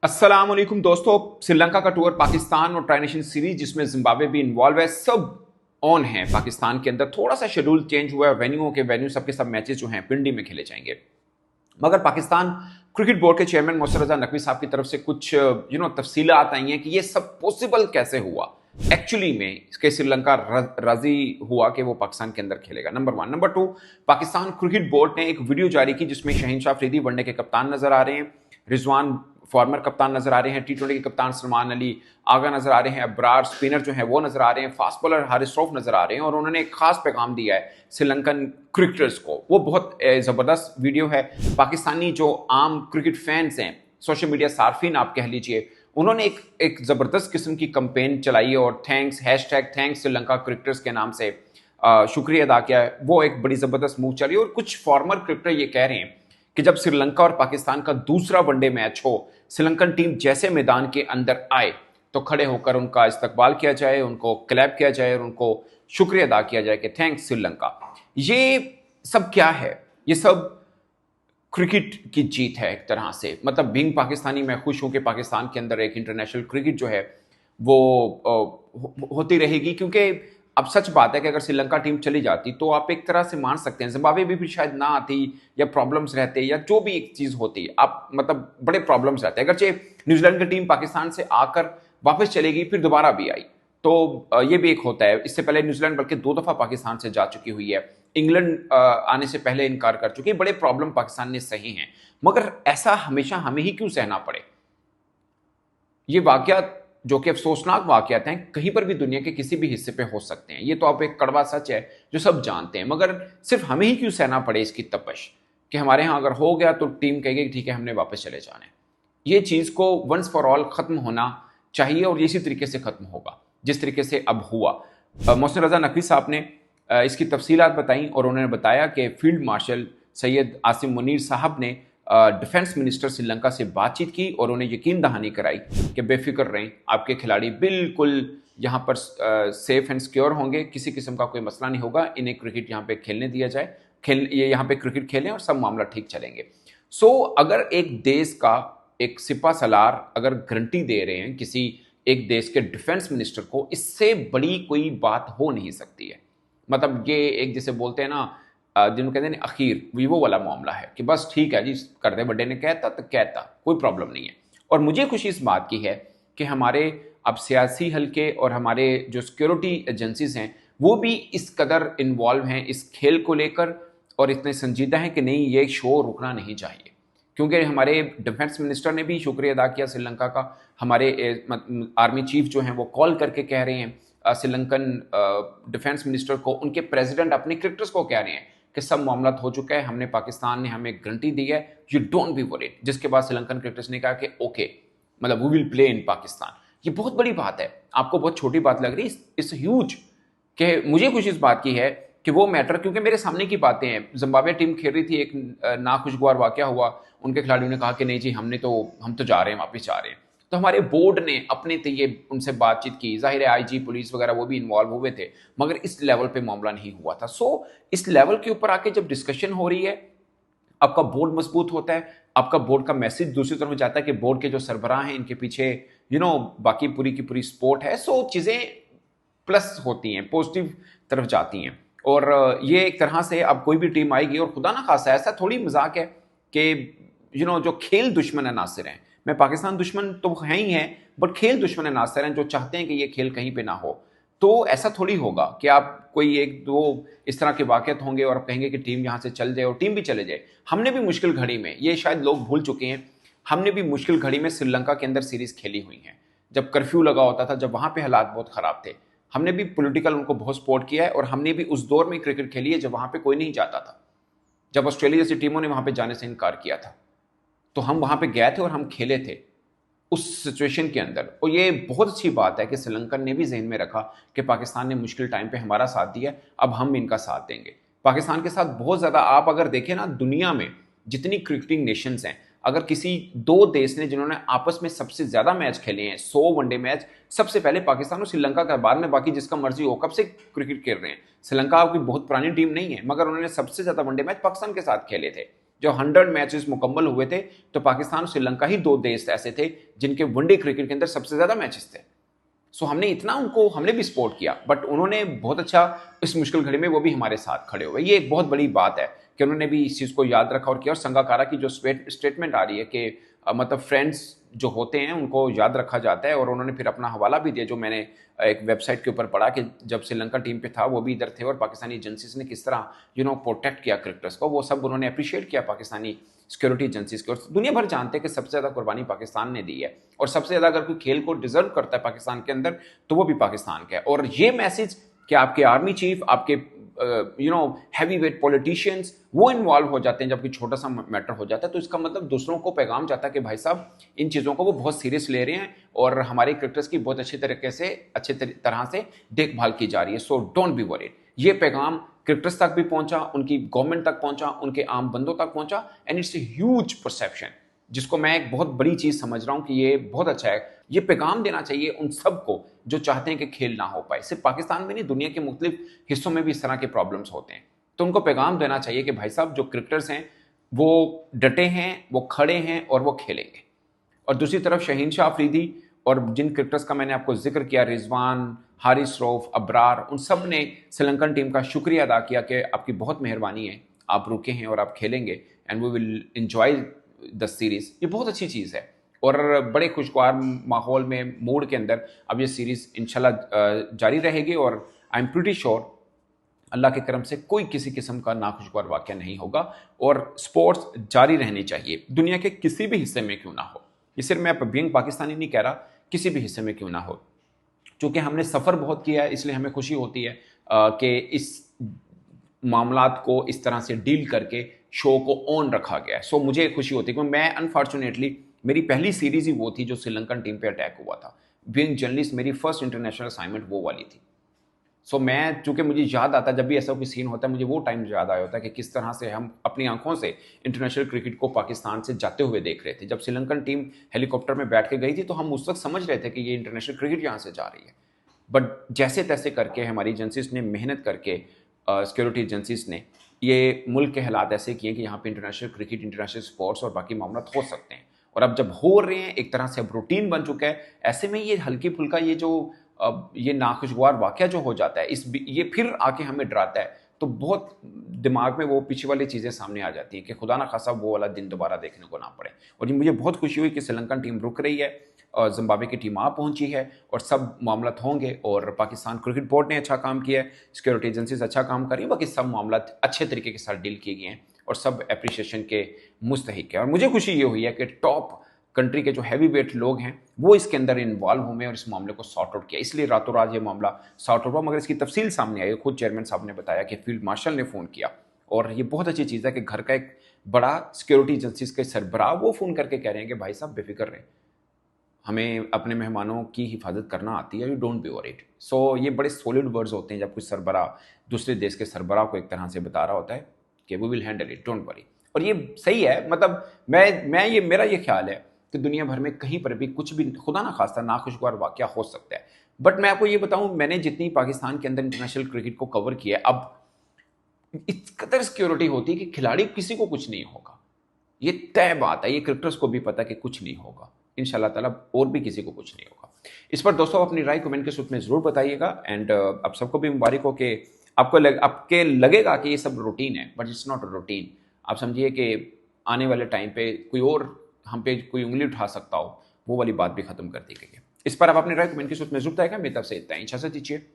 अस्सलाम वालेकुम दोस्तों। श्रीलंका का टूर, पाकिस्तान और ट्राई नेशन सीरीज जिसमें जिम्बाब्वे भी इन्वॉल्व है, सब ऑन है। पाकिस्तान के अंदर थोड़ा सा शेड्यूल चेंज हुआ है, वेन्यू सबके सब मैचेस जो हैं पिंडी में खेले जाएंगे। मगर पाकिस्तान क्रिकेट बोर्ड के चेयरमैन मोहसिन रजा नकवी साहब की तरफ से कुछ तफसीलात आई हैं कि ये सब पॉसिबल कैसे हुआ एक्चुअली में, इसके श्रीलंका राजी हुआ कि वो पाकिस्तान के अंदर खेलेगा। Number 1। Number 2, Pakistan cricket board ने एक वीडियो जारी की जिसमें शहीन शाह अफरीदी वनडे के कप्तान नजर आ रहे हैं, रिजवान फॉर्मर कप्तान नजर आ रहे हैं, टी20 के कप्तान सलमान अली आगा नजर आ रहे हैं, अब्रार स्पिनर जो है वो नजर आ रहे हैं, फास्ट बॉलर हारिस रऊफ नजर आ रहे हैं। और उन्होंने एक खास पैगाम दिया है श्रीलंकन क्रिकेटर्स को। वो बहुत जबरदस्त वीडियो है। पाकिस्तानी जो आम क्रिकेट फैंस हैं, सोशल मीडिया सार्फिन आप कह लीजिए, उन्होंने एक जबरदस्त किस्म की कंपेन चलाई है और थैंक्स श्रीलंका क्रिकेटर्स के नाम से शुक्रिया अदा किया है। वो एक बड़ी जबरदस्त मूव चली। और कुछ फॉर्मर क्रिकेटर ये कह रहे हैं कि जब श्रीलंका और पाकिस्तान का दूसरा वनडे मैच हो, श्रीलंकन टीम जैसे मैदान के अंदर आए तो खड़े होकर उनका इस्तकबाल किया जाए, उनको क्लैप किया जाए और उनको शुक्रिया अदा किया जाए कि थैंक्स श्रीलंका। ये सब क्या है? ये सब क्रिकेट की जीत है एक तरह से। मतलब बीइंग पाकिस्तानी मैं खुश हूं कि पाकिस्तान के अंदर एक इंटरनेशनल क्रिकेट जो है वो होती रहेगी, क्योंकि अब सच बात है कि अगर श्रीलंका टीम चली जाती तो आप एक तरह से मान सकते हैं जिम्बाब्वे भी शायद ना आती, या प्रॉब्लम्स रहते, या जो भी एक चीज़ होती, आप मतलब बड़े प्रॉब्लम्स रहते। अगरचे न्यूजीलैंड की टीम पाकिस्तान से आकर वापस चलेगी फिर दोबारा भी आई तो ये भी एक होता है। इससे पहले न्यूजीलैंड बल्कि 2 दफ़ा पाकिस्तान से जा चुकी हुई है, इंग्लैंड आने से पहले इनकार कर चुकी है। बड़े प्रॉब्लम पाकिस्तान ने सही हैं, मगर ऐसा हमेशा हमें ही क्यों सहना पड़े? ये वाकयात जो कि अफसोसनाक वाकयात हैं, कहीं पर भी दुनिया के किसी भी हिस्से पे हो सकते हैं। ये तो आप एक कड़वा सच है जो सब जानते हैं, मगर सिर्फ हमें ही क्यों सहना पड़े इसकी तपश कि हमारे यहाँ अगर हो गया तो टीम कहेगी ठीक है हमने वापस चले जाना है। ये चीज़ को वंस फॉर ऑल ख़त्म होना चाहिए और इसी तरीके से ख़त्म होगा जिस तरीके से अब हुआ। मोहसिन रजा नकवी साहब ने इसकी तफसीलात बताई और उन्होंने बताया कि फील्ड मार्शल सैयद आसिम मुनीर साहब ने डिफेंस मिनिस्टर श्रीलंका से बातचीत की और उन्हें यकीन दहानी कराई कि बेफिक्र रहें, आपके खिलाड़ी बिल्कुल यहाँ पर सेफ एंड सिक्योर होंगे, किसी किस्म का कोई मसला नहीं होगा, इन्हें क्रिकेट यहाँ पे खेलने दिया जाए, ये यहाँ पे क्रिकेट खेलें और सब मामला ठीक चलेंगे। अगर एक देश का एक सिपा सलार अगर गारंटी दे रहे हैं किसी एक देश के डिफेंस मिनिस्टर को, इससे बड़ी कोई बात हो नहीं सकती है। मतलब ये एक जैसे बोलते हैं ना जिनको कहते हैं अखीर, वो वाला मामला है कि बस ठीक है जी, कर दे बड्डे ने कहता तो कहता, कोई प्रॉब्लम नहीं है। और मुझे खुशी इस बात की है कि हमारे अब सियासी हलके और हमारे जो सिक्योरिटी एजेंसीज हैं वो भी इस कदर इन्वॉल्व हैं इस खेल को लेकर और इतने संजीदा हैं कि नहीं, ये शो रुकना नहीं चाहिए। क्योंकि हमारे डिफेंस मिनिस्टर ने भी शुक्रिया अदा किया श्रीलंका का। हमारे आर्मी चीफ जो हैं वो कॉल करके कह रहे हैं श्रीलंकन डिफेंस मिनिस्टर को, उनके प्रेसिडेंट अपने क्रिकेटर्स को कह रहे हैं कि सब मामला हो चुका है, हमने पाकिस्तान ने हमें गारंटी दी है, यू डोंट बी वरीड। जिसके बाद श्रीलंकन क्रिकेटर्स ने कहा कि ओके, मतलब we will play in Pakistan. ये बहुत बड़ी बात है, आपको बहुत छोटी बात लग रही है, इट्स ह्यूज। कि मुझे खुशी इस बात की है कि वो मैटर, क्योंकि मेरे सामने की बातें हैं। जिम्बाब्वे टीम खेल रही थी, एक नाखुशगवार वाकया हुआ, उनके खिलाड़ियों ने कहा कि नहीं जी हम तो जा रहे हैं, वापस जा रहे हैं। तो हमारे बोर्ड ने अपने तय उनसे बातचीत की, जाहिर है आईजी पुलिस वगैरह वो भी इन्वॉल्व हुए थे, मगर इस लेवल पे मामला नहीं हुआ था। इस लेवल के ऊपर आके जब डिस्कशन हो रही है, आपका बोर्ड मजबूत होता है, आपका बोर्ड का मैसेज दूसरी तरफ जाता है कि बोर्ड के जो सरबराह हैं इनके पीछे बाकी पूरी की पूरी सपोर्ट है। चीज़ें प्लस होती हैं, पॉजिटिव तरफ जाती हैं। और ये एक तरह से अब कोई भी टीम आएगी, और खुदा ना खासा ऐसा थोड़ी मजाक है कि जो खेल दुश्मन है नासिर हैं, मैं पाकिस्तान दुश्मन तो है ही है, बट खेल दुश्मन है नासिर हैं जो चाहते हैं कि ये खेल कहीं पे ना हो। तो ऐसा थोड़ी होगा कि आप कोई एक दो इस तरह के वाक़यात होंगे और आप कहेंगे कि टीम यहाँ से चल जाए और टीम भी चले जाए। हमने भी मुश्किल घड़ी में, ये शायद लोग भूल चुके हैं, हमने भी मुश्किल घड़ी में श्रीलंका के अंदर सीरीज़ खेली हुई हैं। जब कर्फ्यू लगा होता था, जब वहाँ पे हालात बहुत ख़राब थे, हमने भी पॉलिटिकल उनको बहुत सपोर्ट किया है। और हमने भी उस दौर में क्रिकेट खेली है जब वहाँ पे कोई नहीं जाता था, जब ऑस्ट्रेलिया जैसी टीमों ने वहाँ पे जाने से इनकार किया था, तो हम वहाँ पे गए थे और हम खेले थे उस सिचुएशन के अंदर। और ये बहुत अच्छी बात है कि श्रीलंकन ने भी जहन में रखा कि पाकिस्तान ने मुश्किल टाइम पे हमारा साथ दिया, अब हम इनका साथ देंगे। पाकिस्तान के साथ बहुत ज़्यादा, आप अगर देखें ना दुनिया में जितनी क्रिकेटिंग नेशंस हैं, अगर किसी 2 देश ने जिन्होंने आपस में सबसे ज़्यादा मैच खेले हैं, 100 वनडे मैच, सबसे पहले पाकिस्तान और श्रीलंका का, बाद में बाकी जिसका मर्जी हो, कब से क्रिकेट खेल रहे हैं। श्रीलंका आपकी बहुत पुरानी टीम नहीं है, मगर उन्होंने सबसे ज़्यादा वनडे मैच पाकिस्तान के साथ खेले थे। जब 100 मैचेस मुकम्मल हुए थे तो पाकिस्तान और श्रीलंका ही दो देश ऐसे थे जिनके वनडे क्रिकेट के अंदर सबसे ज्यादा मैचेस थे। सो हमने इतना उनको हमने भी सपोर्ट किया, बट उन्होंने बहुत अच्छा इस मुश्किल घड़ी में वो भी हमारे साथ खड़े हुए। ये एक बहुत बड़ी बात है कि उन्होंने भी इस चीज़ को याद रखा और किया। और संगाकारा की जो स्टेटमेंट आ रही है कि मतलब फ्रेंड्स जो होते हैं उनको याद रखा जाता है, और उन्होंने फिर अपना हवाला भी दिया जो मैंने एक वेबसाइट के ऊपर पढ़ा कि जब श्रीलंका टीम पे था वो भी इधर थे और पाकिस्तानी एजेंसीज ने किस तरह प्रोटेक्ट किया क्रिकेटर्स को, वो सब उन्होंने अप्रिशिएट किया पाकिस्तानी सिक्योरिटी एजेंसीज की। और दुनिया भर जानते हैं कि सबसे ज़्यादा कुर्बानी पाकिस्तान ने दी है, और सबसे ज़्यादा अगर कोई खेल को डिजर्व करता है पाकिस्तान के अंदर तो वो भी पाकिस्तान का है। और ये मैसेज कि आपके आर्मी चीफ, आपके हैवी वेट पॉलिटिशियंस वो इन्वॉल्व हो जाते हैं जबकि छोटा सा मैटर हो जाता है, तो इसका मतलब दूसरों को पैगाम जाता है कि भाई साहब इन चीज़ों को वो बहुत सीरियस ले रहे हैं और हमारे क्रिकेटर्स की बहुत अच्छी तरह से देखभाल की जा रही है। So don't be worried. ये पैगाम क्रिकेटर्स तक भी पहुंचा, उनकी गवर्नमेंट तक पहुंचा, उनके आम बंदों तक पहुंचा, and it's a huge perception, जिसको मैं एक बहुत बड़ी चीज समझ रहा हूं कि ये बहुत अच्छा है। ये पैगाम देना चाहिए उन सबको जो चाहते हैं कि खेल ना हो पाए। सिर्फ पाकिस्तान में नहीं, दुनिया के मुख्तलिफ हिस्सों में भी इस तरह के प्रॉब्लम्स होते हैं, तो उनको पैगाम देना चाहिए कि भाई साहब जो क्रिकेटर्स हैं वो डटे हैं, वो खड़े हैं और वो खेलेंगे। और दूसरी तरफ शहीन शाह अफरीदी और जिन क्रिकेटर्स का मैंने आपको जिक्र किया, रिजवान, हारिस रऊफ, अबरार, उन सब ने श्रीलंकन टीम का शुक्रिया अदा किया कि आपकी बहुत मेहरबानी है, आप रुके हैं और आप खेलेंगे and we will enjoy the series. ये बहुत अच्छी चीज़ है और बड़े खुशगवार माहौल में, मूड के अंदर अब ये सीरीज इंशाल्लाह जारी रहेगी। और आई एम प्रीटी श्योर अल्लाह के करम से कोई किसी किस्म का नाखुशगवार वाक़या नहीं होगा और स्पोर्ट्स जारी रहनी चाहिए, दुनिया के किसी भी हिस्से में क्यों ना हो। ये सिर्फ मैं बीइंग पाकिस्तानी नहीं कह रहा, किसी भी हिस्से में क्यों ना हो। चूँकि हमने सफ़र बहुत किया है इसलिए हमें खुशी होती है कि इस मामलात को इस तरह से डील करके शो को ऑन रखा गया है। सो मुझे खुशी होती है क्योंकि मैं अनफॉर्चुनेटली मेरी पहली सीरीज़ ही वो थी जो श्रीलंकन टीम पे अटैक हुआ था। बीइंग जर्नलिस्ट मेरी फर्स्ट इंटरनेशनल असाइनमेंट वो वाली थी। सो मैं, चूंकि मुझे याद आता जब भी ऐसा कोई सीन होता है, मुझे वो टाइम याद आया होता है कि किस तरह से हम अपनी आंखों से इंटरनेशनल क्रिकेट को पाकिस्तान से जाते हुए देख रहे थे। जब श्रीलंकन टीम हेलीकॉप्टर में बैठ के गई थी तो हम उस वक्त समझ रहे थे कि ये इंटरनेशनल क्रिकेट यहाँ से जा रही है, बट जैसे तैसे करके हमारी एजेंसीज ने मेहनत करके, सिक्योरिटी एजेंसीज ने ये मुल्क के हालात ऐसे किए कि यहाँ पे इंटरनेशनल क्रिकेट, इंटरनेशनल स्पोर्ट्स और बाकी मामला हो सकते हैं। और अब जब हो रहे हैं, एक तरह से अब रूटीन बन चुका है, ऐसे में ये हल्की फुल्का ये जो अब ये नाखुशगवार वाक़या जो हो जाता है, ये फिर आके हमें डराता है, तो बहुत दिमाग में वो पीछे वाली चीज़ें सामने आ जाती हैं कि खुदा ना खासा वो वाला दिन दोबारा देखने को ना पड़े। और ये मुझे बहुत खुशी हुई कि श्रीलंकन टीम रुक रही है और जिम्बाब्वे की टीम आ पहुंची है और सब मामला होंगे। और पाकिस्तान क्रिकेट बोर्ड ने अच्छा काम किया है, सिक्योरिटी एजेंसीज अच्छा काम कर रही है, बाकी सब मामला अच्छे तरीके के साथ डील किए गए हैं और सब अप्रिशिएशन के मुस्तहिक है। और मुझे खुशी ये हुई है कि टॉप कंट्री के जो हैवी वेट लोग हैं वो इसके अंदर इन्वॉल्व हुए और इस मामले को सॉर्ट आउट किया, इसलिए रातों रात ये मामला सॉर्ट आउट हुआ। मगर इसकी तफसील सामने आई, खुद चेयरमैन साहब ने बताया कि फील्ड मार्शल ने फ़ोन किया। और ये बहुत अच्छी चीज़ है कि घर का एक बड़ा सिक्योरिटी एजेंसीज के सरबराह वो फ़ोन करके कह रहे हैं कि भाई साहब बेफिक्र रहे, हमें अपने मेहमानों की हिफाजत करना आती है, यू डोंट बी वरीड। सो ये बड़े सॉलिड वर्ड्स होते हैं जब कुछ सरबराह दूसरे देश के सरबराह को एक तरह से बता रहा होता है कि we will handle it, don't worry. और ये सही है, मतलब मेरा ये ख्याल है कि दुनिया भर में कहीं पर भी कुछ भी खुदा ना खास्ता नाखुशगवार वाक़या हो सकता है। बट मैं आपको ये बताऊं, मैंने जितनी पाकिस्तान के अंदर इंटरनेशनल क्रिकेट को कवर किया है, अब इस कदर सिक्योरिटी होती है कि खिलाड़ी किसी को कुछ नहीं होगा, ये तय बात है, ये क्रिकेटर्स को भी पता है कि कुछ नहीं होगा इंशाल्लाह ताला, और भी किसी को कुछ नहीं होगा। इस पर दोस्तों अपनी राय कमेंट के सूत्र में ज़रूर बताइएगा। एंड अब सबको भी मुबारक हो कि आपके लगेगा कि ये सब रूटीन है, but it's not a routine. आप समझिए कि आने वाले टाइम पे कोई और हम पे कोई उंगली उठा सकता हो, वो वाली बात भी खत्म कर दी गई है। इस पर आप अपनी राय कमेंट के सूत्र में ज़रूर बताइएगा। मेरी तरफ से इतना ही, इजाज़त दीजिए।